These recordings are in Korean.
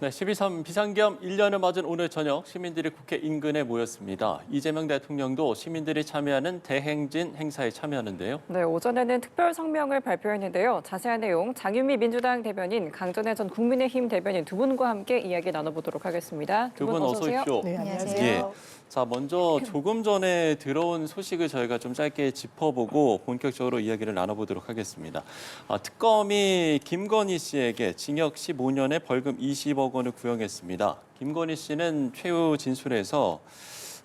네, 12.3 비상겸 1년을 맞은 오늘 저녁 시민들이 국회 인근에 모였습니다. 이재명 대통령도 시민들이 참여하는 대행진 행사에 참여하는데요. 네, 오전에는 특별 성명을 발표했는데요. 자세한 내용 장윤미 민주당 대변인, 강전혜 전 국민의힘 대변인 두 분과 함께 이야기 나눠보도록 하겠습니다. 두 분 어서 오십시오. 네, 안녕하세요. 예. 자, 먼저 조금 전에 들어온 소식을 저희가 좀 짧게 짚어보고 본격적으로 이야기를 나눠보도록 하겠습니다. 특검이 김건희 씨에게 징역 15년에 벌금 20억 원을 구형했습니다. 김건희 씨는 최후 진술에서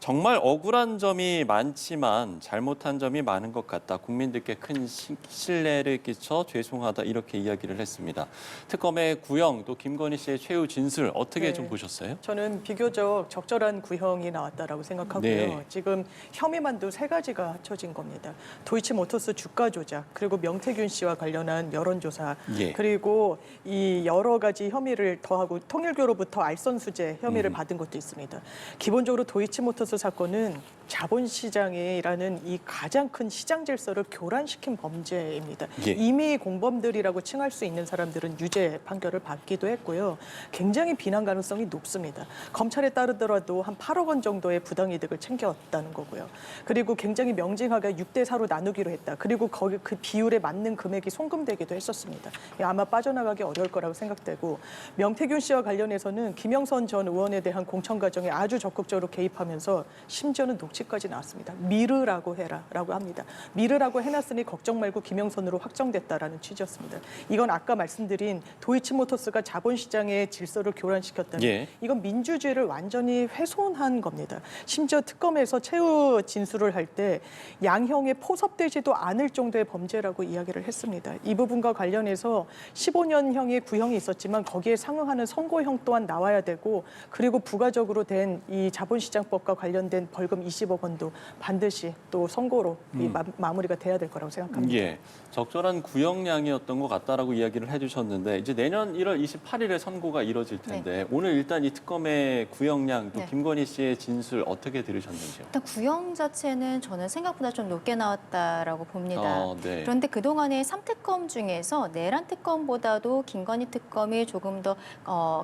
정말 억울한 점이 많지만 잘못한 점이 많은 것 같다. 국민들께 큰 신뢰를 끼쳐 죄송하다 이렇게 이야기를 했습니다. 특검의 구형 또 김건희 씨의 최후 진술 어떻게 좀 보셨어요? 저는 비교적 적절한 구형이 나왔다라고 생각하고요. 네. 지금 혐의만도 세 가지가 합쳐진 겁니다. 도이치모터스 주가 조작, 그리고 명태균 씨와 관련한 여론조사, 예. 그리고 이 여러 가지 혐의를 더하고 통일교로부터 알선수재 혐의를 받은 것도 있습니다. 기본적으로 도이치모터스 사건은 자본시장이라는 이 가장 큰 시장 질서를 교란시킨 범죄입니다. 예. 이미 공범들이라고 칭할 수 있는 사람들은 유죄 판결을 받기도 했고요. 굉장히 비난 가능성이 높습니다. 검찰에 따르더라도 한 8억 원 정도의 부당이득을 챙겨왔다는 거고요. 그리고 굉장히 명징하게 6대 4로 나누기로 했다. 그리고 거기 그 비율에 맞는 금액이 송금되기도 했었습니다. 아마 빠져나가기 어려울 거라고 생각되고, 명태균 씨와 관련해서는 김영선 전 의원에 대한 공천 과정에 아주 적극적으로 개입하면서 심지어는 녹취까지 나왔습니다. 미르라고 해라라고 합니다. 미르라고 해놨으니 걱정 말고 김영선으로 확정됐다라는 취지였습니다. 이건 아까 말씀드린 도이치모터스가 자본시장의 질서를 교란시켰다는, 예. 이건 민주주의를 완전히 훼손한 겁니다. 심지어 특검에서 최후 진술을 할 때 양형에 포섭되지도 않을 정도의 범죄라고 이야기를 했습니다. 이 부분과 관련해서 15년형의 구형이 있었지만 거기에 상응하는 선고형 또한 나와야 되고, 그리고 부가적으로 된 이 자본시장법과 관련된 벌금 20억 원도 반드시 또 선고로 마무리가 돼야 될 거라고 생각합니다. 예, 적절한 구형량이었던 것 같다라고 이야기를 해주셨는데 이제 내년 1월 28일에 선고가 이뤄질 텐데 오늘 일단 이 특검의 구형량 또 김건희 씨의 진술 어떻게 들으셨는지요? 일단 구형 자체는 저는 생각보다 좀 높게 나왔다라고 봅니다. 네. 그런데 그동안의 3특검 중에서 내란 특검보다도 김건희 특검이 조금 더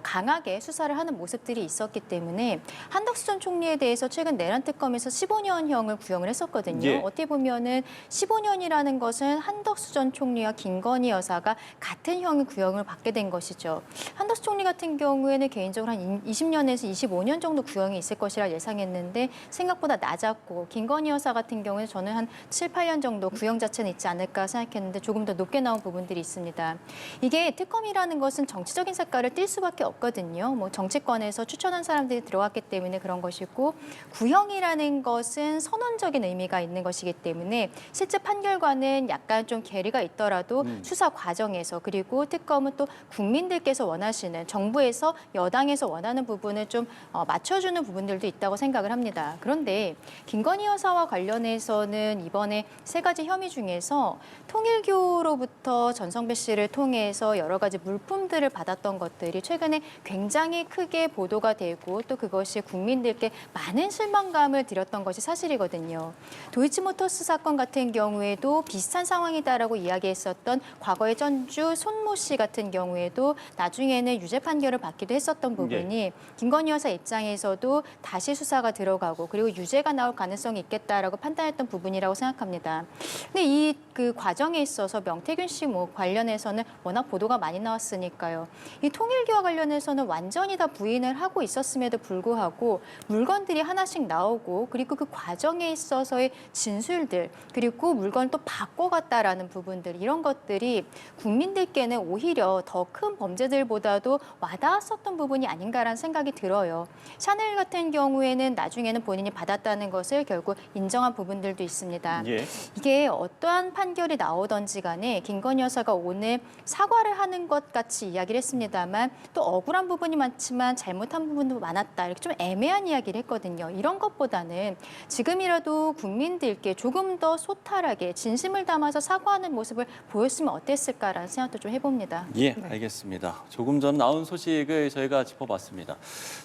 강하게 수사를 하는 모습들이 있었기 때문에 한덕수 전 총리에 대해서 최근 내란 특검에서 15년형을 구형을 했었거든요. 예. 어떻게 보면은 15년이라는 것은 한덕수 전 총리와 김건희 여사가 같은 형의 구형을 받게 된 것이죠. 한덕수 총리 같은 경우에는 개인적으로 한 20년에서 25년 정도 구형이 있을 것이라 예상했는데 생각보다 낮았고, 김건희 여사 같은 경우는 저는 한 7, 8년 정도 구형 자체는 있지 않을까 생각했는데 조금 더 높게 나온 부분들이 있습니다. 이게 특검이라는 것은 정치적인 색깔을 띌 수밖에 없거든요. 뭐 정치권에서 추천한 사람들이 들어왔기 때문에 그런 것이고, 구형이라는 것은 선언적인 의미가 있는 것이기 때문에 실제 판결과는 약간 좀 괴리가 있더라도 수사 과정에서, 그리고 특검은 또 국민들께서 원하시는, 정부에서 여당에서 원하는 부분을 좀 맞춰주는 부분들도 있다고 생각을 합니다. 그런데 김건희 여사와 관련해서는 이번에 세 가지 혐의 중에서 통일교로부터 전성배 씨를 통해서 여러 가지 물품들을 받았던 것들이 최근에 굉장히 크게 보도가 되고 또 그것이 국민들께 많은 실망감을 드렸던 것이 사실이거든요. 도이치모터스 사건 같은 경우에도 비슷한 상황이다라고 이야기했었던 과거의 전주 손모 씨 같은 경우에도 나중에는 유죄 판결을 받기도 했었던 부분이 김건희 여사 입장에서도 다시 수사가 들어가고 그리고 유죄가 나올 가능성이 있겠다라고 판단했던 부분이라고 생각합니다. 근데 이 그 과정에 있어서 명태균 씨 뭐 관련해서는 워낙 보도가 많이 나왔으니까요. 이 통일교와 관련해서는 완전히 다 부인을 하고 있었음에도 불구하고 물건들이 하나씩 나오고, 그리고 그 과정에 있어서의 진술들, 그리고 물건을 또 바꿔갔다라는 부분들, 이런 것들이 국민들께는 오히려 더 큰 범죄들보다도 와닿았었던 부분이 아닌가라는 생각이 들어요. 샤넬 같은 경우에는 나중에는 본인이 받았다는 것을 결국 인정한 부분들도 있습니다. 예. 이게 어떠한 판결이 나오던지 간에 김건희 여사가 오늘 사과를 하는 것 같이 이야기를 했습니다만 또 억울한 부분이 많지만 잘못한 부분도 많았다, 이렇게 좀 애매한 이야기를 했거든요. 이런 것보다는 지금이라도 국민들께 조금 더 소탈하게 진심을 담아서 사과하는 모습을 보였으면 어땠을까라는 생각도 좀 해봅니다. 예, 알겠습니다. 조금 전 나온 소식을 저희가 짚어봤습니다.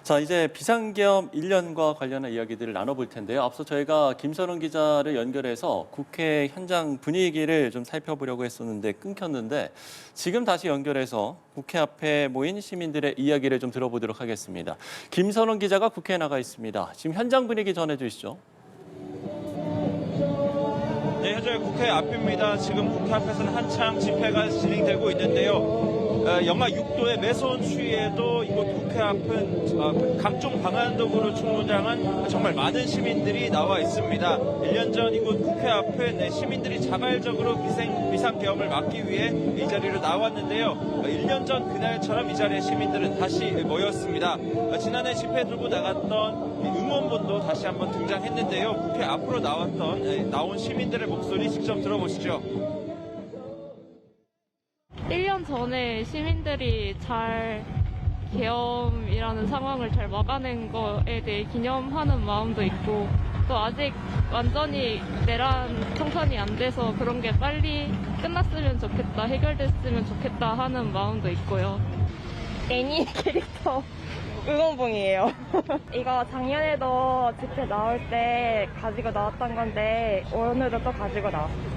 자, 이제 비상겸 1년과 관련한 이야기들을 나눠볼 텐데요. 앞서 저희가 김선웅 기자를 연결해서 국회 현장 분위기를 좀 살펴보려고 했었는데 끊겼는데 지금 다시 연결해서 국회 앞에 모인 시민들의 이야기를 좀 들어보도록 하겠습니다. 김선원 기자가 국회에 나가 있습니다. 지금 현장 분위기 전해주시죠. 네, 현재 국회 앞입니다. 지금 국회 앞에서는 한창 집회가 진행되고 있는데요. 영하 6도의 매서운 추위에도 이곳 국회 앞은 각종 방한독으로 충분장한 정말 많은 시민들이 나와 있습니다. 1년 전 이곳 국회 앞은 시민들이 자발적으로 비상계엄을 막기 위해 이 자리로 나왔는데요. 1년 전 그날처럼 이 자리에 시민들은 다시 모였습니다. 지난해 집회 두고 나갔던 응원본도 다시 한번 등장했는데요. 국회 앞으로 나온 시민들의 목소리 직접 들어보시죠. 1년 전에 시민들이 잘 계엄이라는 상황을 잘 막아낸 거에 대해 기념하는 마음도 있고, 또 아직 완전히 내란 청산이 안 돼서 그런 게 빨리 끝났으면 좋겠다, 해결됐으면 좋겠다 하는 마음도 있고요. 애니 캐릭터 응원봉이에요. 이거 작년에도 집회 나올 때 가지고 나왔던 건데 오늘도 또 가지고 나왔어요.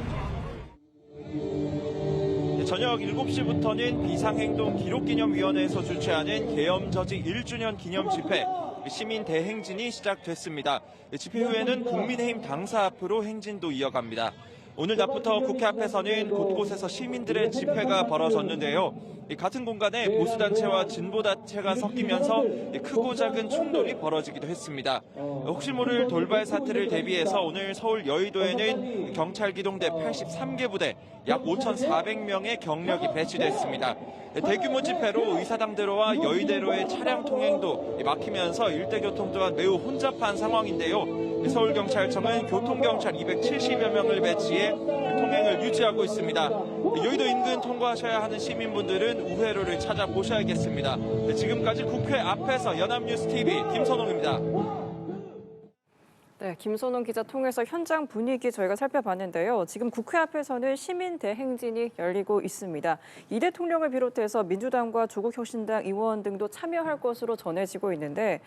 저녁 7시부터는 비상행동 기록기념위원회에서 주최하는 계엄 저지 1주년 기념 집회, 시민 대행진이 시작됐습니다. 집회 후에는 국민의힘 당사 앞으로 행진도 이어갑니다. 오늘 낮부터 국회 앞에서는 곳곳에서 시민들의 집회가 벌어졌는데요. 같은 공간에 보수단체와 진보단체가 섞이면서 크고 작은 충돌이 벌어지기도 했습니다. 혹시 모를 돌발 사태를 대비해서 오늘 서울 여의도에는 경찰 기동대 83개 부대 약 5,400명의 경력이 배치됐습니다. 대규모 집회로 의사당대로와 여의대로의 차량 통행도 막히면서 일대 교통 또한 매우 혼잡한 상황인데요. 서울경찰청은 교통경찰 270여 명을 배치해 통행을 유지하고 있습니다. 여의도 인근 통과하셔야 하는 시민분들은 우회로를 찾아보셔야겠습니다. 지금까지 국회 앞에서 연합뉴스TV 김선홍입니다. 네, 김선홍 기자 통해서 현장 분위기 저희가 살펴봤는데요. 지금 국회 앞에서는 시민 대행진이 열리고 있습니다. 이 대통령을 비롯해서 민주당과 조국혁신당 의원 등도 참여할 것으로 전해지고 있는데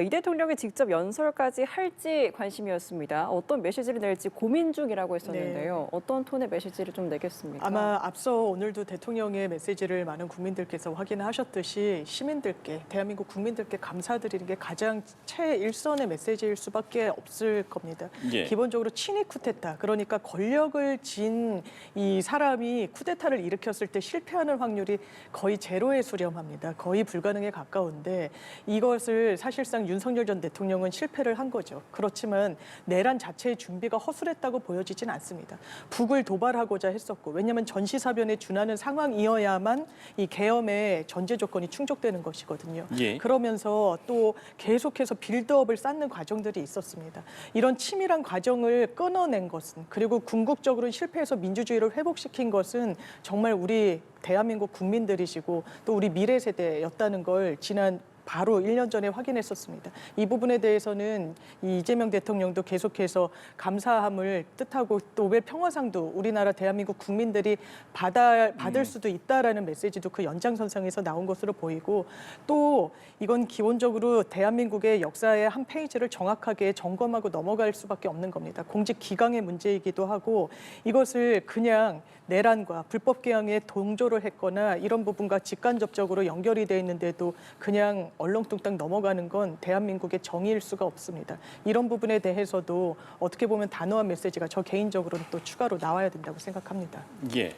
이 대통령이 직접 연설까지 할지 관심이었습니다. 어떤 메시지를 낼지 고민 중이라고 했었는데요. 네. 어떤 톤의 메시지를 좀 내겠습니까? 아마 앞서 오늘도 대통령의 메시지를 많은 국민들께서 확인하셨듯이 시민들께, 대한민국 국민들께 감사드리는 게 가장 최일선의 메시지일 수밖에 없을 겁니다. 예. 기본적으로 친위 쿠데타, 그러니까 권력을 쥔 이 사람이 쿠데타를 일으켰을 때 실패하는 확률이 거의 제로에 수렴합니다. 거의 불가능에 가까운데 이것을 사실상 윤석열 전 대통령은 실패를 한 거죠. 그렇지만 내란 자체의 준비가 허술했다고 보여지진 않습니다. 북을 도발하고자 했었고, 왜냐하면 전시사변에 준하는 상황이어야만 이 계엄의 전제 조건이 충족되는 것이거든요. 예. 그러면서 또 계속해서 빌드업을 쌓는 과정들이 있었습니다. 이런 치밀한 과정을 끊어낸 것은, 그리고 궁극적으로 실패해서 민주주의를 회복시킨 것은 정말 우리 대한민국 국민들이시고 또 우리 미래 세대였다는 걸 지난 바로 1년 전에 확인했었습니다. 이 부분에 대해서는 이 이재명 대통령도 계속해서 감사함을 뜻하고 노벨 평화상도 우리나라 대한민국 국민들이 받을 수도 있다라는 메시지도 그 연장선상에서 나온 것으로 보이고, 또 이건 기본적으로 대한민국의 역사의 한 페이지를 정확하게 점검하고 넘어갈 수밖에 없는 겁니다. 공직 기강의 문제이기도 하고, 이것을 그냥 내란과 불법 개항에 동조를 했거나 이런 부분과 직간접적으로 연결이 돼 있는데도 그냥 얼렁뚱땅 넘어가는 건 대한민국의 정의일 수가 없습니다. 이런 부분에 대해서도 어떻게 보면 단호한 메시지가 저 개인적으로는 또 추가로 나와야 된다고 생각합니다. 예.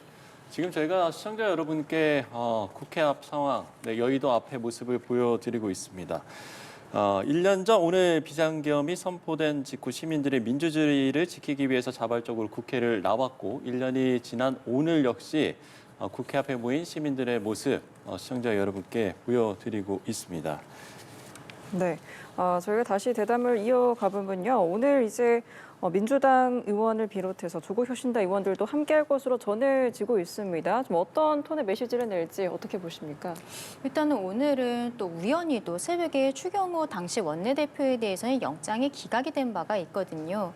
지금 저희가 시청자 여러분께 국회 앞 상황, 여의도 앞의 모습을 보여드리고 있습니다. 1년 전 오늘 비상계엄이 선포된 직후 시민들의 민주주의를 지키기 위해서 자발적으로 국회를 나왔고, 1년이 지난 오늘 역시 국회 앞에 모인 시민들의 모습 시청자 여러분께 보여드리고 있습니다. 네, 저희가 다시 대담을 이어가 보면요. 오늘 이제 민주당 의원을 비롯해서 조국혁신당 의원들도 함께할 것으로 전해지고 있습니다. 좀 어떤 톤의 메시지를 낼지 어떻게 보십니까? 일단은 오늘은 또 우연히도 새벽에 추경호 당시 원내대표에 대해서는 영장이 기각이 된 바가 있거든요.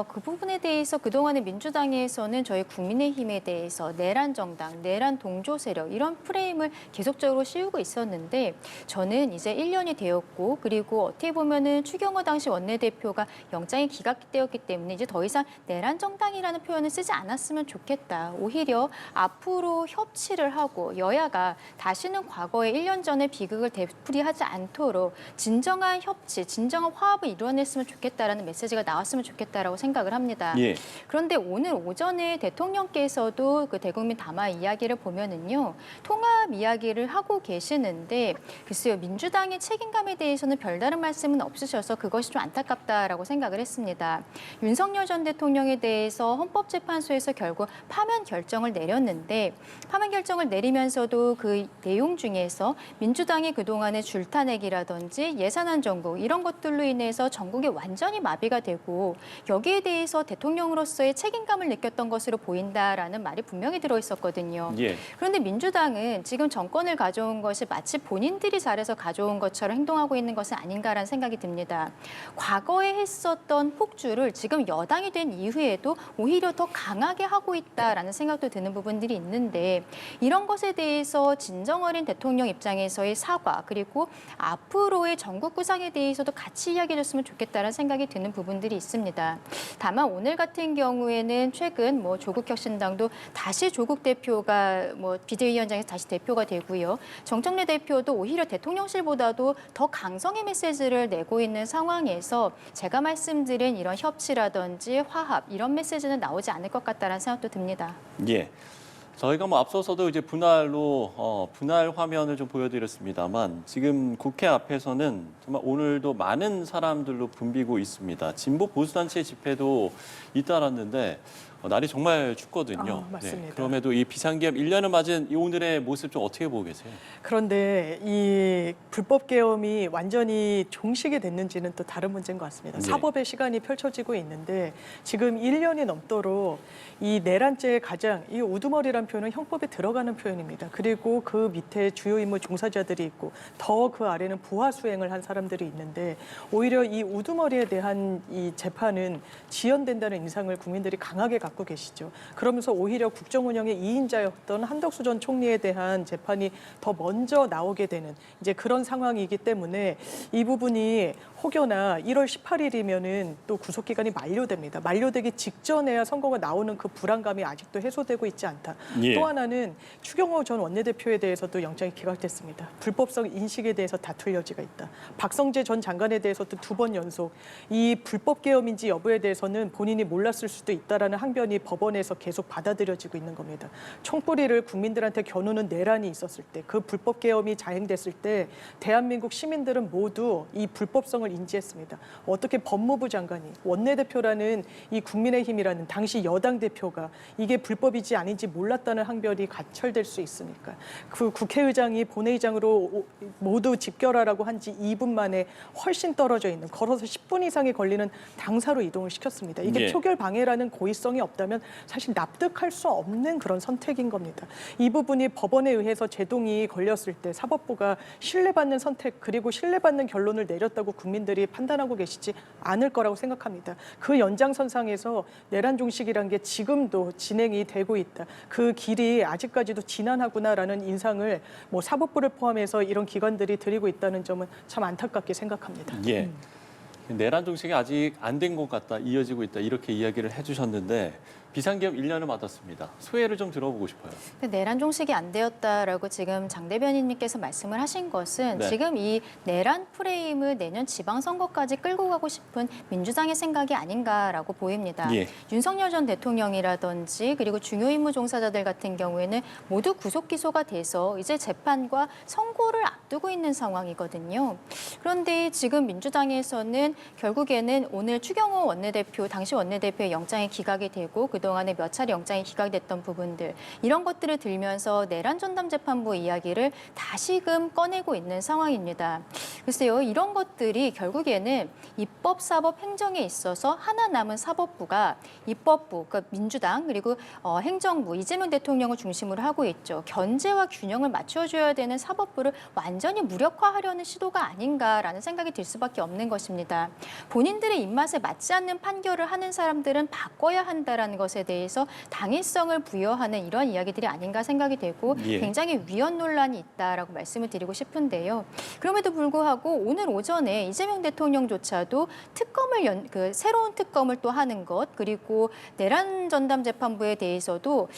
그 부분에 대해서 그동안에 민주당에서는 저희 국민의힘에 대해서 내란 정당, 내란 동조 세력 이런 프레임을 계속적으로 씌우고 있었는데, 저는 이제 1년이 되었고, 그리고 어떻게 보면은 추경호 당시 원내대표가 영장이 기각되었기 때문에 이제 더 이상 내란 정당이라는 표현을 쓰지 않았으면 좋겠다. 오히려 앞으로 협치를 하고 여야가 다시는 과거에 1년 전에 비극을 되풀이하지 않도록 진정한 협치, 진정한 화합을 이루어냈으면 좋겠다라는 메시지가 나왔으면 좋겠다라고 생각을 합니다. 예. 그런데 오늘 오전에 대통령께서도 그 대국민 담화 이야기를 보면은요, 통합 이야기를 하고 계시는데 글쎄요, 민주당의 책임감에 대해서는 별다른 말씀은 없으셔서 그것이 좀 안타깝다라고 생각을 했습니다. 윤석열 전 대통령에 대해서 헌법재판소에서 결국 파면 결정을 내렸는데 파면 결정을 내리면서도 그 내용 중에서 민주당이 그동안의 줄타내기라든지 예산안 정국 이런 것들로 인해서 전국이 완전히 마비가 되고 여기에 대해서 대통령으로서의 책임감을 느꼈던 것으로 보인다라는 말이 분명히 들어있었거든요. 예. 그런데 민주당은 지금 정권을 가져온 것이 마치 본인들이 잘해서 가져온 것처럼 행동하고 있는 것은 아닌가라는 생각이 듭니다. 과거에 했었던 폭주를 지금 여당이 된 이후에도 오히려 더 강하게 하고 있다라는 생각도 드는 부분들이 있는데 이런 것에 대해서 진정 어린 대통령 입장에서의 사과 그리고 앞으로의 전국 구상에 대해서도 같이 이야기해줬으면 좋겠다는 생각이 드는 부분들이 있습니다. 다만 오늘 같은 경우에는 최근 조국혁신당도 다시 조국 대표가 비대위원장에서 다시 대표가 되고요. 정청래 대표도 오히려 대통령실보다도 더 강성의 메시지를 내고 있는 상황에서 제가 말씀드린 이런 협치라든지 화합 이런 메시지는 나오지 않을 것 같다는 생각도 듭니다. 예. 저희가 앞서서도 이제 분할로 분할 화면을 좀 보여드렸습니다만 지금 국회 앞에서는 정말 오늘도 많은 사람들로 붐비고 있습니다. 진보 보수단체 집회도 잇따랐는데 날이 정말 춥거든요. 맞습니다. 네, 그럼에도 이 비상계엄 1년을 맞은 이 오늘의 모습 좀 어떻게 보고 계세요? 그런데 이 불법 계엄이 완전히 종식이 됐는지는 또 다른 문제인 것 같습니다. 네. 사법의 시간이 펼쳐지고 있는데 지금 1년이 넘도록 이 내란죄의 가장 이 우두머리란 표현은 형법에 들어가는 표현입니다. 그리고 그 밑에 주요 임무 종사자들이 있고 더 그 아래는 부하 수행을 한 사람들이 있는데 오히려 이 우두머리에 대한 이 재판은 지연된다는 인상을 국민들이 강하게 갖고 계시죠. 그러면서 오히려 국정 운영의 2인자였던 한덕수 전 총리에 대한 재판이 더 먼저 나오게 되는 이제 그런 상황이기 때문에 이 부분이 혹여나 1월 18일이면은 또 구속 기간이 만료됩니다. 만료되기 직전에야 선거가 나오는 그 불안감이 아직도 해소되고 있지 않다. 예. 또 하나는 추경호 전 원내대표에 대해서도 영장이 기각됐습니다. 불법성 인식에 대해서 다툴 여지가 있다. 박성재 전 장관에 대해서도 2번 연속 이 불법 계엄인지 여부에 대해서는 본인이 몰랐을 수도 있다라는 항변이 법원에서 계속 받아들여지고 있는 겁니다. 총뿌리를 국민들한테 겨누는 내란이 있었을 때, 그 불법 계엄이 자행됐을 때 대한민국 시민들은 모두 이 불법성을 인지했습니다. 어떻게 법무부 장관이 원내대표라는 이 국민의힘이라는 당시 여당 대표가 이게 불법이지 아닌지 몰랐다는 항변이 가철될 수 있습니까? 그 국회의장이 본회의장으로 모두 집결하라고 한 지 2분 만에 훨씬 떨어져 있는 걸어서 10분 이상이 걸리는 당사로 이동을 시켰습니다. 이게 예. 표결 방해라는 고의성이 없다면 사실 납득할 수 없는 그런 선택인 겁니다. 이 부분이 법원에 의해서 제동이 걸렸을 때 사법부가 신뢰받는 선택 그리고 신뢰받는 결론을 내렸다고 국민들이 판단하고 계시지 않을 거라고 생각합니다. 그 연장선상에서 내란 종식이란 게 지금도 진행이 되고 있다. 그 길이 아직까지도 지난하구나라는 인상을 사법부를 포함해서 이런 기관들이 드리고 있다는 점은 참 안타깝게 생각합니다. 예. 내란 종식이 아직 안 된 것 같다, 이어지고 있다 이렇게 이야기를 해주셨는데 비상계엄 1년을 맞았습니다. 소회를 좀 들어보고 싶어요. 내란 종식이 안 되었다라고 지금 장 대변인님께서 말씀을 하신 것은 네. 지금 이 내란 프레임을 내년 지방선거까지 끌고 가고 싶은 민주당의 생각이 아닌가라고 보입니다. 예. 윤석열 전 대통령이라든지 그리고 중요 임무 종사자들 같은 경우에는 모두 구속 기소가 돼서 이제 재판과 선고를 앞두고 있는 상황이거든요. 그런데 지금 민주당에서는 결국에는 오늘 추경호 원내대표, 당시 원내대표의 영장이 기각이 되고 그동안에 몇 차례 영장이 기각됐던 부분들 이런 것들을 들면서 내란 전담 재판부 이야기를 다시금 꺼내고 있는 상황입니다. 글쎄요, 이런 것들이 결국에는 입법, 사법, 행정에 있어서 하나 남은 사법부가 입법부, 그러니까 민주당 그리고 행정부 이재명 대통령을 중심으로 하고 있죠. 견제와 균형을 맞춰줘야 되는 사법부를 완전히 무력화하려는 시도가 아닌가라는 생각이 들 수밖에 없는 것입니다. 본인들의 입맛에 맞지 않는 판결을 하는 사람들은 바꿔야 한다라는 것에 대해서 당위성을 부여하는 이런 이야기들이 아닌가 생각이 되고 예. 굉장히 위헌 논란이 있다라고 말씀을 드리고 싶은데요. 그럼에도 불구하고 불구하고 오늘 오전에 이재명 대통령조차도 새로운 특검을 또 하는 것, 그리고 내란 전담 재판부에 대해서도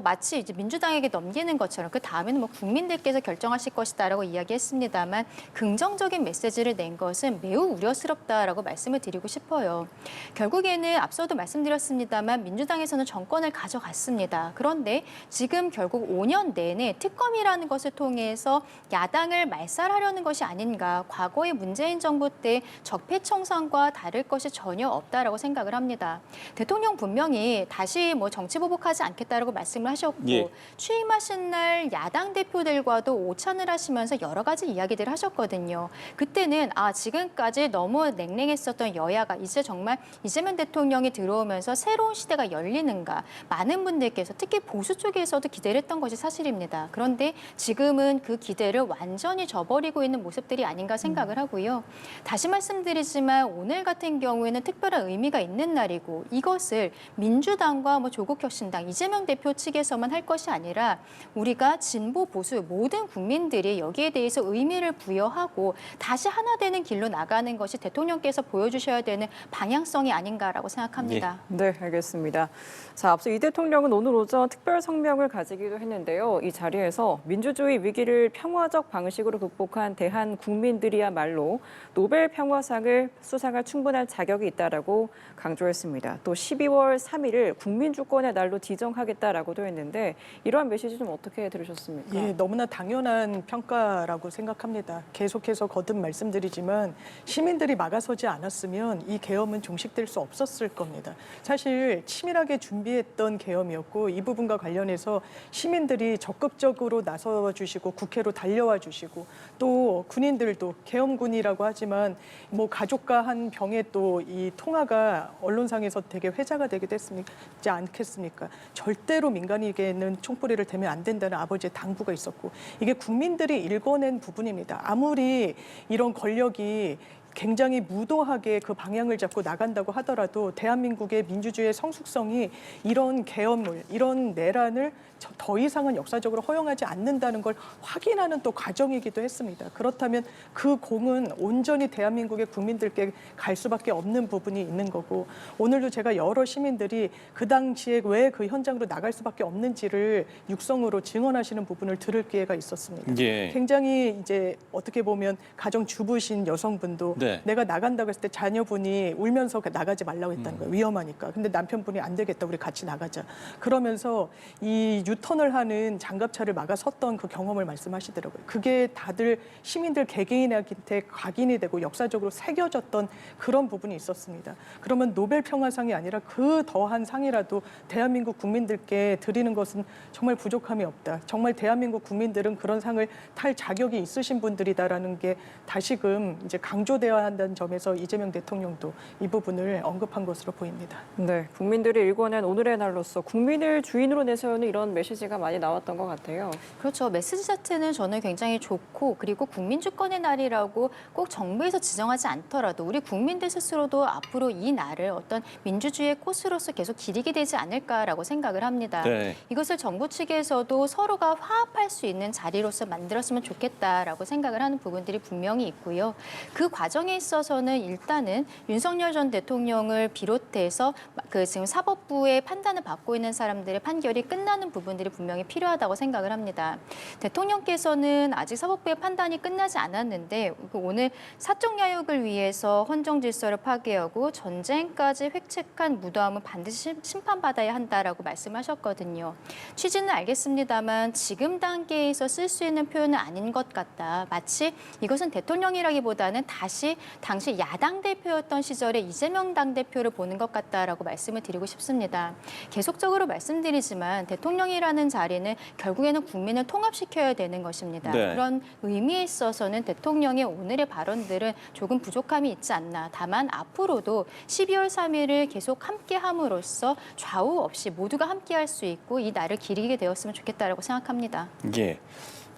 마치 이제 민주당에게 넘기는 것처럼 그 다음에는 뭐 국민들께서 결정하실 것이다라고 이야기했습니다만 긍정적인 메시지를 낸 것은 매우 우려스럽다라고 말씀을 드리고 싶어요. 결국에는 앞서도 말씀드렸습니다만 민주당에서는 정권을 가져갔습니다. 그런데 지금 결국 5년 내내 특검이라는 것을 통해서 야당을 말살하려는 것이 아닌가. 과거의 문재인 정부 때 적폐청산과 다를 것이 전혀 없다라고 생각을 합니다. 대통령 분명히 다시 뭐 정치 보복하지 않겠다라고 말씀을 하셨고 예. 취임하신 날 야당 대표들과도 오찬을 하시면서 여러 가지 이야기들을 하셨거든요. 그때는 지금까지 너무 냉랭했었던 여야가 이제 정말 이재명 대통령이 들어오면서 새로운 시대가 열리는가. 많은 분들께서 특히 보수 쪽에서도 기대를 했던 것이 사실입니다. 그런데 지금은 그 기대를 완전히 저버리고 있는 모습들이 아닌가 생각을 하고요. 다시 말씀드리지만 오늘 같은 경우에는 특별한 의미가 있는 날이고 이것을 민주당과 조국혁신당 이재명 대표 측에서만 할 것이 아니라 우리가 진보 보수 모든 국민들이 여기에 대해서 의미를 부여하고 다시 하나 되는 길로 나가는 것이 대통령께서 보여주셔야 되는 방향성이 아닌가라고 생각합니다. 네, 알겠습니다. 자, 앞서 이 대통령은 오늘 오전 특별 성명을 가지기도 했는데요. 이 자리에서 민주주의 위기를 평화적 방식으로 극복한 대한 국민들이야말로 노벨 평화상을 수상할 충분한 자격이 있다라고 강조했습니다. 또 12월 3일을 국민주권의 날로 지정하겠다라고도 했는데 이러한 메시지 좀 어떻게 들으셨습니까? 예, 너무나 당연한 평가라고 생각합니다. 계속해서 거듭 말씀드리지만 시민들이 막아서지 않았으면 이 계엄은 종식될 수 없었을 겁니다. 사실 치밀하게 준비했던 계엄이었고 이 부분과 관련해서 시민들이 적극적으로 나서 주시고 국회로 달려와 주시고 또 군인들도 계엄군이라고 하지만 뭐 가족과 한 병의 또 이 통화가 언론상에서 되게 회자가 되기도 했지 않겠습니까? 절대로 민간인에게는 총뿌리를 대면 안 된다는 아버지의 당부가 있었고 이게 국민들이 일궈낸 부분입니다. 아무리 이런 권력이 굉장히 무도하게 그 방향을 잡고 나간다고 하더라도 대한민국의 민주주의의 성숙성이 이런 계엄을, 이런 내란을 더 이상은 역사적으로 허용하지 않는다는 걸 확인하는 또 과정이기도 했습니다. 그렇다면 그 공은 온전히 대한민국의 국민들께 갈 수밖에 없는 부분이 있는 거고 오늘도 제가 여러 시민들이 그 당시에 왜 그 현장으로 나갈 수밖에 없는지를 육성으로 증언하시는 부분을 들을 기회가 있었습니다. 예. 굉장히 이제 어떻게 보면 가정주부신 여성분도 네. 내가 나간다고 했을 때 자녀분이 울면서 나가지 말라고 했다는 거예요. 위험하니까. 근데 남편분이 안 되겠다. 우리 같이 나가자. 그러면서 이 유턴을 하는 장갑차를 막아섰던 그 경험을 말씀하시더라고요. 그게 다들 시민들 개개인한테 각인이 되고 역사적으로 새겨졌던 그런 부분이 있었습니다. 그러면 노벨 평화상이 아니라 그 더한 상이라도 대한민국 국민들께 드리는 것은 정말 부족함이 없다. 정말 대한민국 국민들은 그런 상을 탈 자격이 있으신 분들이다라는 게 다시금 이제 강조되어야 한다는 점에서 이재명 대통령도 이 부분을 언급한 것으로 보입니다. 네, 국민들이 일궈낸 오늘의 날로서 국민을 주인으로 내세우는 이런 메시지가 많이 나왔던 것 같아요. 그렇죠. 메시지 자체는 저는 굉장히 좋고 그리고 국민주권의 날이라고 꼭 정부에서 지정하지 않더라도 우리 국민들 스스로도 앞으로 이 날을 어떤 민주주의의 꽃으로서 계속 기리게 되지 않을까라고 생각을 합니다. 네. 이것을 정부 측에서도 서로가 화합할 수 있는 자리로서 만들었으면 좋겠다라고 생각을 하는 부분들이 분명히 있고요. 그 과정에 있어서는 일단은 윤석열 전 대통령을 비롯해서 그 지금 사법부의 판단을 받고 있는 사람들의 판결이 끝나는 부분들이 분명히 필요하다고 생각을 합니다. 대통령께서는 아직 사법부의 판단이 끝나지 않았는데 오늘 사적 야욕을 위해서 헌정 질서를 파괴하고 전쟁까지 획책한 무도함은 반드시 심판받아야 한다라고 말씀하셨거든요. 취지는 알겠습니다만 지금 단계에서 쓸 수 있는 표현은 아닌 것 같다. 마치 이것은 대통령이라기보다는 다시 당시 야당 대표였던 시절에 이재명 당대표를 보는 것 같다라고 말씀을 드리고 싶습니다. 계속적으로 말씀드리지만 대통령이라는 자리는 결국에는 국민을 통합시켜야 되는 것입니다. 네. 그런 의미에 있어서는 대통령의 오늘의 발언들은 조금 부족함이 있지 않나. 다만 앞으로도 12월 3일을 계속 함께함으로써 좌우 없이 모두가 함께할 수 있고 이 날을 기리게 되었으면 좋겠다라고 생각합니다. 예.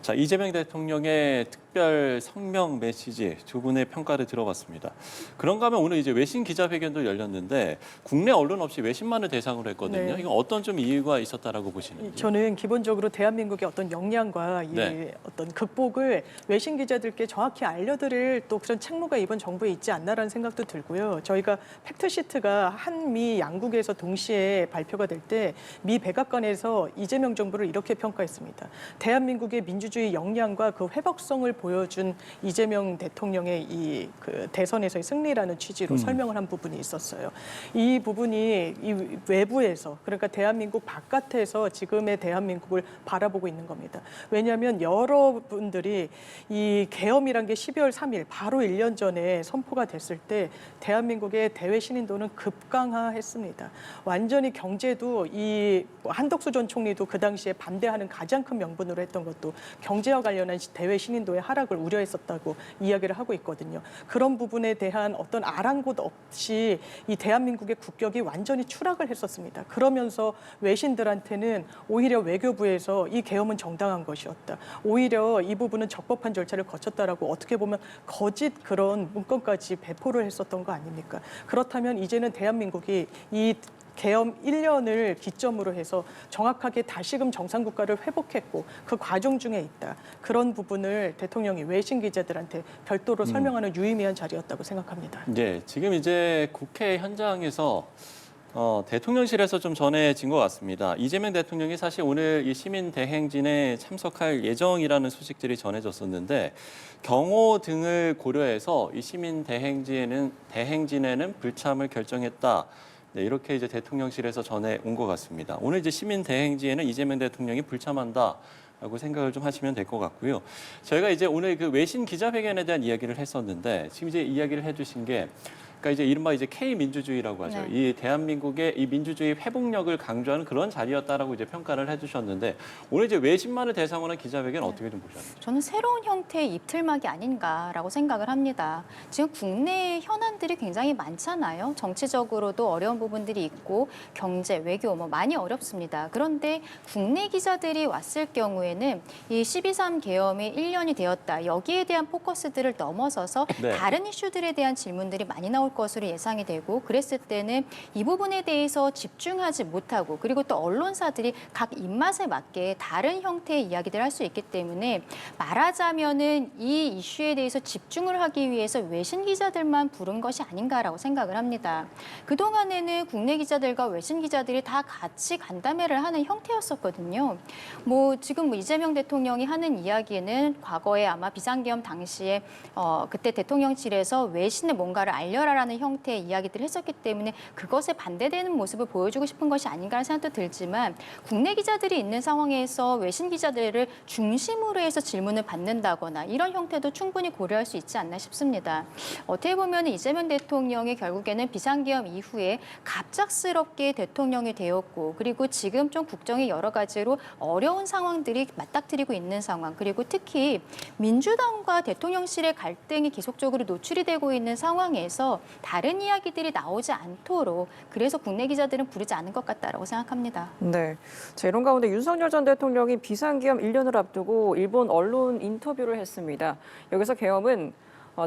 자, 이재명 대통령의 특별 특별 성명 메시지 두 분의 평가를 들어봤습니다. 그런가 하면 오늘 이제 외신 기자회견도 열렸는데 국내 언론 없이 외신만을 대상으로 했거든요. 네. 이건 어떤 좀 이유가 있었다라고 보시는지? 저는 기본적으로 대한민국의 어떤 역량과 이 네. 어떤 극복을 외신 기자들께 정확히 알려드릴 또 그런 책무가 이번 정부에 있지 않나라는 생각도 들고요. 저희가 팩트시트가 한미 양국에서 동시에 발표가 될 때 미 백악관에서 이재명 정부를 이렇게 평가했습니다. 대한민국의 민주주의 역량과 그 회복성을 보여준 이재명 대통령의 이 그 대선에서의 승리라는 취지로 설명을 한 부분이 있었어요. 이 부분이 이 외부에서 그러니까 대한민국 바깥에서 지금의 대한민국을 바라보고 있는 겁니다. 왜냐하면 여러분들이 이 계엄이란 게 12월 3일 바로 1년 전에 선포가 됐을 때 대한민국의 대외 신인도는 급강하했습니다. 완전히 경제도 이 한덕수 전 총리도 그 당시에 반대하는 가장 큰 명분으로 했던 것도 경제와 관련한 대외 신인도의 하락을 우려했었다고 이야기를 하고 있거든요. 그런 부분에 대한 어떤 아랑곳 없이 이 대한민국의 국격이 완전히 추락을 했었습니다. 그러면서 외신들한테는 오히려 외교부에서 이 계엄은 정당한 것이었다. 오히려 이 부분은 적법한 절차를 거쳤다라고 어떻게 보면 거짓 그런 문건까지 배포를 했었던 거 아닙니까? 그렇다면 이제는 대한민국이 이 계엄 1년을 기점으로 해서 정확하게 다시금 정상국가를 회복했고 그 과정 중에 있다. 그런 부분을 대통령이 외신 기자들한테 별도로 설명하는 유의미한 자리였다고 생각합니다. 네, 지금 이제 국회 현장에서 대통령실에서 좀 전해진 것 같습니다. 이재명 대통령이 사실 오늘 이 시민 대행진에 참석할 예정이라는 소식들이 전해졌었는데 경호 등을 고려해서 이 시민 대행진에는 불참을 결정했다. 네, 이렇게 이제 대통령실에서 전해 온 것 같습니다. 오늘 이제 시민 대행지에는 이재명 대통령이 불참한다라고 생각을 좀 하시면 될 것 같고요. 저희가 이제 오늘 그 외신 기자회견에 대한 이야기를 했었는데 지금 이제 이야기를 해주신 게 그러니까 이제 이른바 이제 K 민주주의라고 하죠. 네. 이 대한민국의 이 민주주의 회복력을 강조하는 그런 자리였다라고 이제 평가를 해주셨는데 오늘 이제 외신만을 대상으로 한 기자회견 어떻게 좀 보셨나요? 저는 새로운 형태의 입틀막이 아닌가라고 생각을 합니다. 지금 국내 현안들이 굉장히 많잖아요. 정치적으로도 어려운 부분들이 있고 경제, 외교 뭐 많이 어렵습니다. 그런데 국내 기자들이 왔을 경우에는 이 12.3 계엄이 1년이 되었다. 여기에 대한 포커스들을 넘어서서 네. 다른 이슈들에 대한 질문들이 많이 나올 것으로 예상이 되고 그랬을 때는 이 부분에 대해서 집중하지 못하고 그리고 또 언론사들이 각 입맛에 맞게 다른 형태의 이야기들을 할 수 있기 때문에 말하자면은 이 이슈에 대해서 집중을 하기 위해서 외신 기자들만 부른 것이 아닌가라고 생각을 합니다. 그동안에는 국내 기자들과 외신 기자들이 다 같이 간담회를 하는 형태였었거든요. 뭐 지금 뭐 이재명 대통령이 하는 이야기는 과거에 아마 비상계엄 당시에 그때 대통령실에서 외신에 뭔가를 알려라라는 형태의 이야기들을 했었기 때문에 그것에 반대되는 모습을 보여주고 싶은 것이 아닌가라는 생각도 들지만 국내 기자들이 있는 상황에서 외신 기자들을 중심으로 해서 질문을 받는다거나 이런 형태도 충분히 고려할 수 있지 않나 싶습니다. 어떻게 보면 이재명 대통령이 결국에는 비상계엄 이후에 갑작스럽게 대통령이 되었고 그리고 지금 좀 국정이 여러 가지로 어려운 상황들이 맞닥뜨리고 있는 상황 그리고 특히 민주당과 대통령실의 갈등이 계속적으로 노출이 되고 있는 상황에서 다른 이야기들이 나오지 않도록 그래서 국내 기자들은 부르지 않은 것 같다라고 생각합니다. 네. 자, 이런 가운데 윤석열 전 대통령이 비상계엄 1년을 앞두고 일본 언론 인터뷰를 했습니다. 여기서 계엄은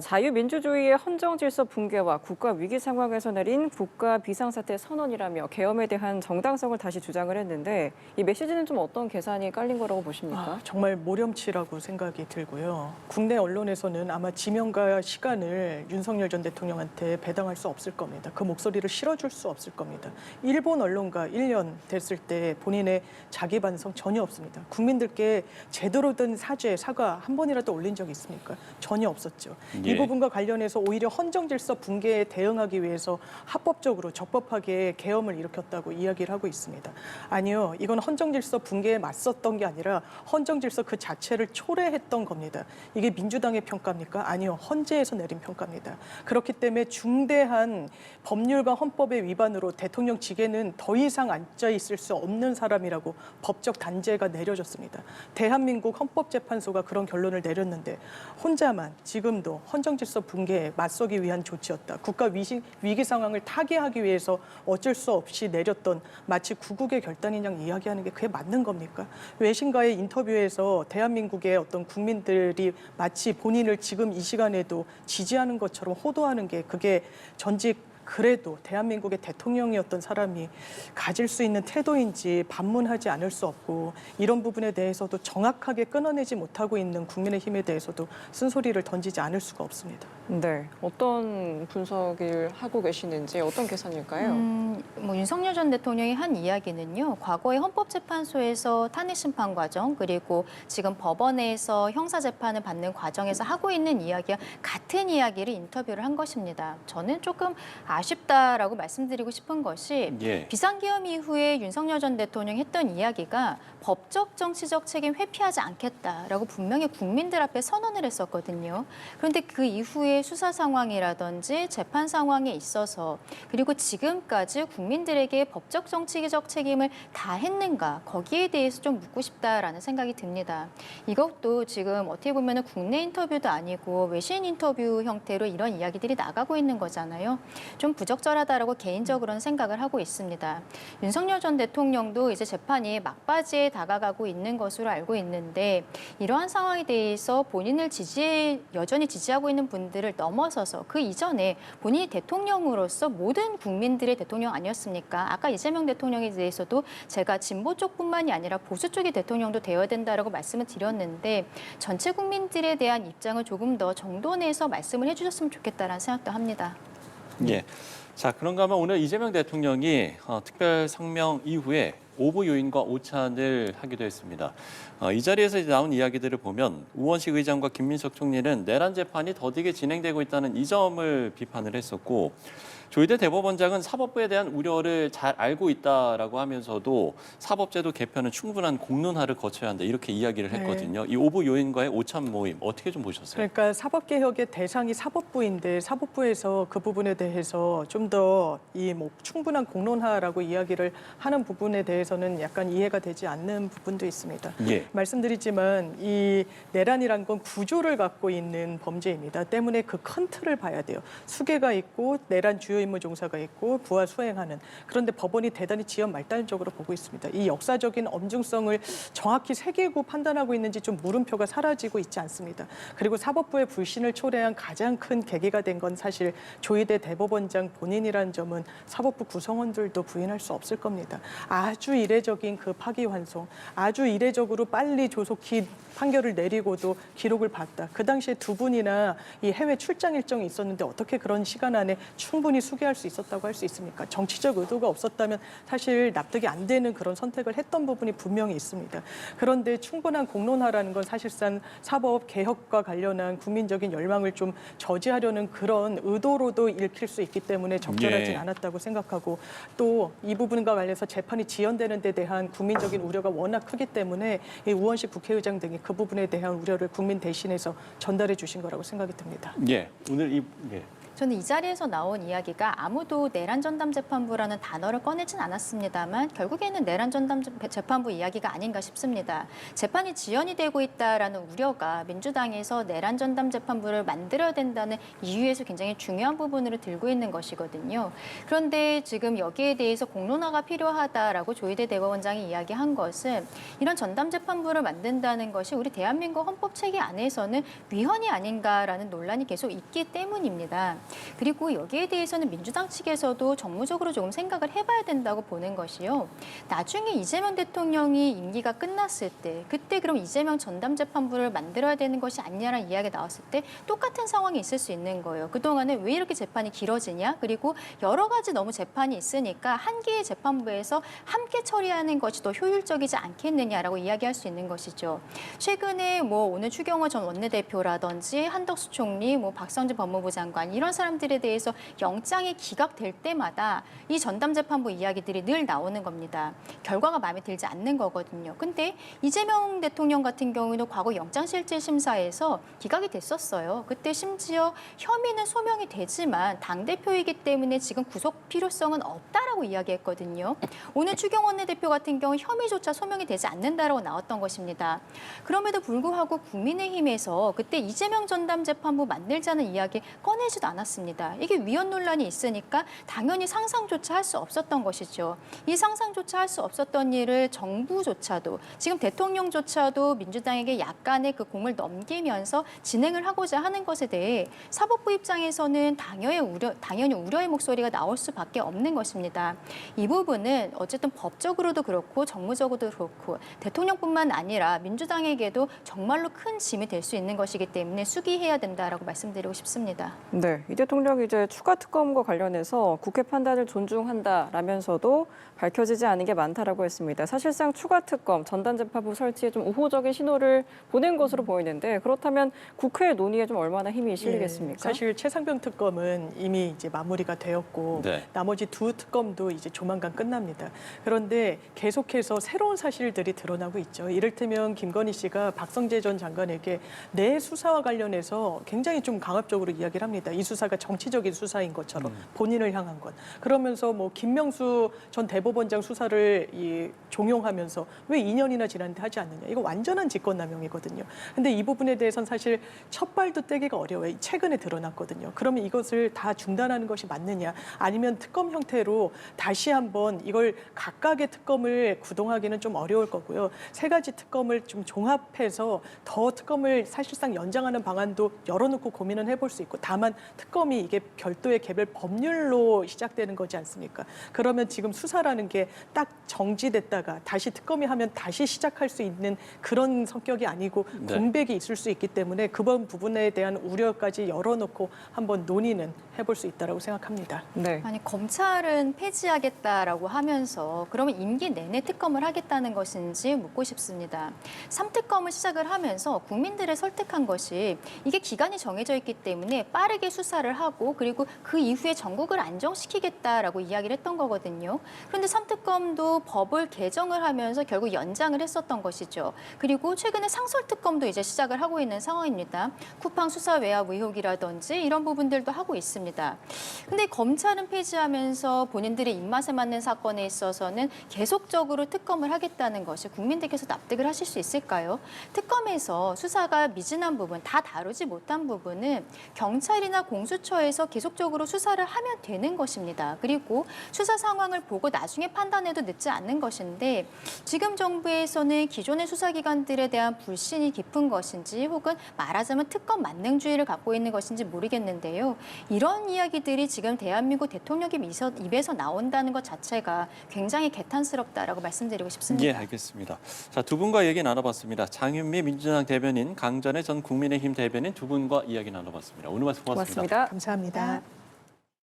자유민주주의의 헌정질서 붕괴와 국가 위기 상황에서 내린 국가 비상사태 선언이라며 계엄에 대한 정당성을 다시 주장을 했는데 이 메시지는 좀 어떤 계산이 깔린 거라고 보십니까? 정말 모렴치라고 생각이 들고요. 국내 언론에서는 아마 지명과 시간을 윤석열 전 대통령한테 배당할 수 없을 겁니다. 그 목소리를 실어줄 수 없을 겁니다. 일본 언론과 1년 됐을 때 본인의 자기 반성 전혀 없습니다. 국민들께 제대로 된 사과 한 번이라도 올린 적이 있습니까? 전혀 없었죠. 이 예. 부분과 관련해서 오히려 헌정질서 붕괴에 대응하기 위해서 합법적으로 적법하게 계엄을 일으켰다고 이야기를 하고 있습니다. 아니요, 이건 헌정질서 붕괴에 맞섰던 게 아니라 헌정질서 그 자체를 초래했던 겁니다. 이게 민주당의 평가입니까? 아니요, 헌재에서 내린 평가입니다. 그렇기 때문에 중대한 법률과 헌법의 위반으로 대통령직에는 더 이상 앉아 있을 수 없는 사람이라고 법적 단죄가 내려졌습니다. 대한민국 헌법재판소가 그런 결론을 내렸는데 혼자만 지금도 헌정 질서 붕괴에 맞서기 위한 조치였다. 국가 위기 상황을 타개하기 위해서 어쩔 수 없이 내렸던 마치 구국의 결단인 양 이야기하는 게 그게 맞는 겁니까? 외신과의 인터뷰에서 대한민국의 어떤 국민들이 마치 본인을 지금 이 시간에도 지지하는 것처럼 호도하는 게 그게 전직 그래도 대한민국의 대통령이었던 사람이 가질 수 있는 태도인지 반문하지 않을 수 없고 이런 부분에 대해서도 정확하게 끊어내지 못하고 있는 국민의힘에 대해서도 쓴소리를 던지지 않을 수가 없습니다. 네, 어떤 분석을 하고 계시는지 어떤 계산일까요? 뭐 윤석열 전 대통령이 한 이야기는요. 과거에 헌법재판소에서 탄핵 심판 과정 그리고 지금 법원에서 형사 재판을 받는 과정에서 하고 있는 이야기와 같은 이야기를 인터뷰를 한 것입니다. 저는 조금 아쉽다라고 말씀드리고 싶은 것이 예. 비상계엄 이후에 윤석열 전 대통령이 했던 이야기가 법적 정치적 책임 회피하지 않겠다라고 분명히 국민들 앞에 선언을 했었거든요. 그런데 그 이후에 수사 상황이라든지 재판 상황에 있어서 그리고 지금까지 국민들에게 법적 정치적 책임을 다 했는가 거기에 대해서 좀 묻고 싶다라는 생각이 듭니다. 이것도 지금 어떻게 보면 국내 인터뷰도 아니고 외신 인터뷰 형태로 이런 이야기들이 나가고 있는 거잖아요. 좀 부적절하다라고 개인적으로는 생각을 하고 있습니다. 윤석열 전 대통령도 이제 재판이 막바지에 다가가고 있는 것으로 알고 있는데 이러한 상황에 대해서 본인을 여전히 지지하고 있는 분들을 넘어서서 그 이전에 본인이 대통령으로서 모든 국민들의 대통령 아니었습니까? 아까 이재명 대통령에 대해서도 제가 진보 쪽뿐만이 아니라 보수 쪽의 대통령도 되어야 된다라고 말씀을 드렸는데 전체 국민들에 대한 입장을 조금 더 정돈해서 말씀을 해주셨으면 좋겠다라는 생각도 합니다. 예. 자, 그런가 하면 오늘 이재명 대통령이 특별 성명 이후에 오부 요인과 오찬을 하기도 했습니다. 이 자리에서 이제 나온 이야기들을 보면 우원식 의장과 김민석 총리는 내란 재판이 더디게 진행되고 있다는 이 점을 비판을 했었고 조희대 대법원장은 사법부에 대한 우려를 잘 알고 있다라고 하면서도 사법제도 개편은 충분한 공론화를 거쳐야 한다 이렇게 이야기를 했거든요. 이 오부 요인과의 오찬 모임 어떻게 좀 보셨어요? 그러니까 사법개혁의 대상이 사법부인데 사법부에서 그 부분에 대해서 좀 더 이 뭐 충분한 공론화라고 이야기를 하는 부분에 대해서는 약간 이해가 되지 않는 부분도 있습니다. 예. 말씀드리지만 이 내란이란 건 구조를 갖고 있는 범죄입니다. 때문에 그 큰 틀을 봐야 돼요. 수괴가 있고 내란 주요 임무 종사가 있고 부하 수행하는 그런데 법원이 대단히 지연말단적으로 보고 있습니다. 이 역사적인 엄중성을 정확히 새기고 판단하고 있는지 좀 물음표가 사라지고 있지 않습니다. 그리고 사법부의 불신을 초래한 가장 큰 계기가 된 건 사실 조희대 대법원장 본인이라는 점은 사법부 구성원들도 부인할 수 없을 겁니다. 아주 이례적인 그 파기환송, 아주 이례적으로 빨리 조속히 판결을 내리고도 기록을 봤다. 그 당시에 두 분이나 이 해외 출장 일정이 있었는데 어떻게 그런 시간 안에 충분히 수기할 수 있었다고 할 수 있습니까? 정치적 의도가 없었다면 사실 납득이 안 되는 그런 선택을 했던 부분이 분명히 있습니다. 그런데 충분한 공론화라는 건 사실상 사법 개혁과 관련한 국민적인 열망을 좀 저지하려는 그런 의도로도 읽힐 수 있기 때문에 적절하진 예. 않았다고 생각하고 또 이 부분과 관련해서 재판이 지연되는 데 대한 국민적인 우려가 워낙 크기 때문에 이 우원식 국회의장 등이 그 부분에 대한 우려를 국민 대신해서 전달해 주신 거라고 생각이 듭니다. 예. 오늘 예. 저는 이 자리에서 나온 이야기가 아무도 내란전담재판부라는 단어를 꺼내진 않았습니다만 결국에는 내란전담재판부 이야기가 아닌가 싶습니다. 재판이 지연이 되고 있다라는 우려가 민주당에서 내란전담재판부를 만들어야 된다는 이유에서 굉장히 중요한 부분으로 들고 있는 것이거든요. 그런데 지금 여기에 대해서 공론화가 필요하다라고 조희대 대법원장이 이야기한 것은 이런 전담재판부를 만든다는 것이 우리 대한민국 헌법체계 안에서는 위헌이 아닌가라는 논란이 계속 있기 때문입니다. 그리고 여기에 대해서는 민주당 측에서도 정무적으로 조금 생각을 해봐야 된다고 보는 것이요. 나중에 이재명 대통령이 임기가 끝났을 때 그때 그럼 이재명 전담재판부를 만들어야 되는 것이 아니냐라는 이야기가 나왔을 때 똑같은 상황이 있을 수 있는 거예요. 그동안에 왜 이렇게 재판이 길어지냐? 그리고 여러 가지 너무 재판이 있으니까 한 개의 재판부에서 함께 처리하는 것이 더 효율적이지 않겠느냐라고 이야기할 수 있는 것이죠. 최근에 뭐 오늘 추경호 전 원내대표라든지 한덕수 총리, 뭐 박성진 법무부 장관 이런 사람들에 대해서 영장이 기각될 때마다 이 전담재판부 이야기들이 늘 나오는 겁니다. 결과가 마음에 들지 않는 거거든요. 근데 이재명 대통령 같은 경우에는 과거 영장실질심사에서 기각이 됐었어요. 그때 심지어 혐의는 소명이 되지만 당대표이기 때문에 지금 구속 필요성은 없다라고 없다라고 이야기했거든요. 오늘 추경 원내대표 같은 경우 혐의조차 소명이 되지 않는다라고 나왔던 것입니다. 그럼에도 불구하고 국민의힘에서 그때 이재명 전담 재판부 만들자는 이야기 꺼내지도 않았습니다. 이게 위헌 논란이 있으니까 당연히 상상조차 할 수 없었던 것이죠. 이 상상조차 할 수 없었던 일을 정부조차도 지금 대통령조차도 민주당에게 약간의 그 공을 넘기면서 진행을 하고자 하는 것에 대해 사법부 입장에서는 당연히 우려의 목소리가 나올 수밖에 없는 것입니다. 이 부분은 어쨌든 법적으로도 그렇고 정무적으로도 그렇고 대통령뿐만 아니라 민주당에게도 정말로 큰 짐이 될 수 있는 것이기 때문에 수기해야 된다라고 말씀드리고 싶습니다. 네, 이 대통령이 이제 추가 특검과 관련해서 국회 판단을 존중한다라면서도 밝혀지지 않은 게 많다라고 했습니다. 사실상 추가 특검, 전담재판부 설치에 좀 우호적인 신호를 보낸 것으로 보이는데 그렇다면 국회 논의에 좀 얼마나 힘이 실리겠습니까? 사실 최상병 특검은 이미 이제 마무리가 되었고 네. 나머지 두 특검도 이제 조만간 끝납니다. 그런데 계속해서 새로운 사실들이 드러나고 있죠. 이를테면 김건희 씨가 박성재 전 장관에게 내 수사와 관련해서 굉장히 좀 강압적으로 이야기를 합니다. 이 수사가 정치적인 수사인 것처럼 본인을 향한 것. 그러면서 뭐 김명수 전 대법원장 수사를 종용하면서 왜 2년이나 지났는데 하지 않느냐. 이거 완전한 직권남용이거든요. 근데 이 부분에 대해서는 사실 첫 발도 떼기가 어려워요. 최근에 드러났거든요. 그러면 이것을 다 중단하는 것이 맞느냐. 아니면 특검 형태로 다시 한번 이걸 각각의 특검을 구동하기는 좀 어려울 거고요. 세 가지 특검을 좀 종합해서 더 특검을 사실상 연장하는 방안도 열어놓고 고민은 해볼 수 있고 다만 특검이 이게 별도의 개별 법률로 시작되는 거지 않습니까? 그러면 지금 수사라는 게 딱 정지됐다가 다시 특검이 하면 다시 시작할 수 있는 그런 성격이 아니고 네. 공백이 있을 수 있기 때문에 그번 부분에 대한 우려까지 열어놓고 한번 논의는 해볼 수 있다고 생각합니다. 네. 아니 검찰은 폐지하겠다라고 하면서 그러면 임기 내내 특검을 하겠다는 것인지 묻고 싶습니다. 3특검을 시작을 하면서 국민들을 설득한 것이 이게 기간이 정해져 있기 때문에 빠르게 수사를 하고 그리고 그 이후에 전국을 안정시키겠다라고 이야기를 했던 거거든요. 그런데 3특검도 법을 개정을 하면서 결국 연장을 했었던 것이죠. 그리고 최근에 상설특검도 이제 시작을 하고 있는 상황입니다. 쿠팡 수사 외압 의혹이라든지 이런 부분들도 하고 있습니다. 근데 검찰은 폐지하면서 본인들의 입맛에 맞는 사건에 있어서는 계속적으로 특검을 하겠다는 것이 국민들께서 납득을 하실 수 있을까요? 특검에서 수사가 미진한 부분, 다 다루지 못한 부분은 경찰이나 공수처에서 계속적으로 수사를 하면 되는 것입니다. 그리고 수사 상황을 보고 나중에 판단해도 늦지 않는 것인데 지금 정부에서는 기존의 수사기관들에 대한 불신이 깊은 것인지 혹은 말하자면 특검 만능주의를 갖고 있는 것인지 모르겠는데요. 이런 이야기들이 지금 대한민국 대통령의 입에서 나온다는 것 자체가 굉장히 개탄스럽다라고 말씀드리고 싶습니다. 예, 알겠습니다. 자, 두 분과 얘기 나눠봤습니다. 장윤미 민주당 대변인, 강전의 전 국민의힘 대변인 두 분과 이야기 나눠봤습니다. 오늘 말씀 고맙습니다. 고맙습니다. 감사합니다.